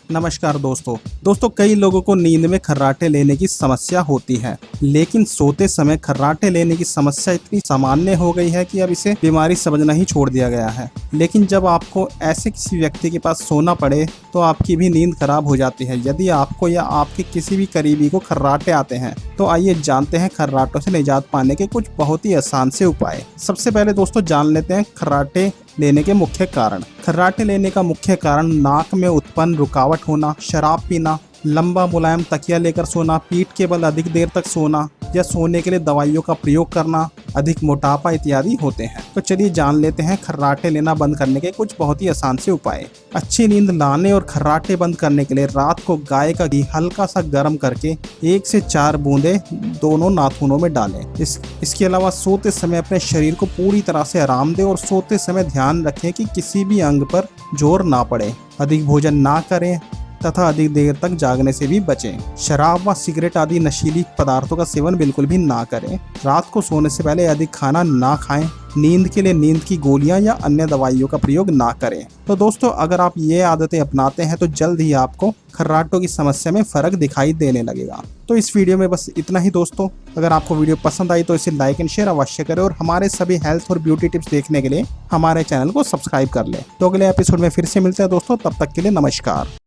नमस्कार दोस्तों कई लोगों को नींद में खर्राटे लेने की समस्या होती है, लेकिन सोते समय खर्राटे लेने की समस्या इतनी सामान्य हो गई है कि अब इसे बीमारी समझना ही छोड़ दिया गया है। लेकिन जब आपको ऐसे किसी व्यक्ति के पास सोना पड़े तो आपकी भी नींद खराब हो जाती है। यदि आपको या आपके किसी भी करीबी को खर्राटे आते हैं तो आइए जानते हैं खर्राटों से निजात पाने के कुछ बहुत ही आसान से उपाय। सबसे पहले दोस्तों जान लेते हैं खर्राटे लेने के मुख्य कारण। खर्राटे लेने का मुख्य कारण नाक में उत्पन्न रुकावट होना, शराब पीना, लंबा मुलायम तकिया लेकर सोना, पीठ के बल अधिक देर तक सोना या सोने के लिए दवाइयों का प्रयोग करना, अधिक मोटापा इत्यादि होते हैं। तो चलिए जान लेते हैं खर्राटे लेना बंद करने के कुछ बहुत ही आसान से उपाय। अच्छी नींद लाने और खर्राटे बंद करने के लिए रात को गाय का घी हल्का सा गर्म करके 1 से 4 बूंदे दोनों नाखूनों में डालें। इसके अलावा सोते समय अपने शरीर को पूरी तरह से आराम दें और सोते समय ध्यान रखें कि किसी भी अंग पर जोर ना पड़े। अधिक भोजन ना करें तथा अधिक देर तक जागने से भी बचें। शराब व सिगरेट आदि नशीली पदार्थों का सेवन बिल्कुल भी ना करें। रात को सोने से पहले अधिक खाना ना खाएं। नींद के लिए नींद की गोलियां या अन्य दवाइयों का प्रयोग ना करें। तो दोस्तों अगर आप ये आदतें अपनाते हैं तो जल्द ही आपको खर्राटों की समस्या में फर्क दिखाई देने लगेगा। तो इस वीडियो में बस इतना ही दोस्तों। अगर आपको वीडियो पसंद आई तो इसे लाइक एंड शेयर अवश्य करें और हमारे सभी हेल्थ और ब्यूटी टिप्स देखने के लिए हमारे चैनल को सब्सक्राइब कर लें। तो अगले एपिसोड में फिर से मिलते हैं दोस्तों, तब तक के लिए नमस्कार।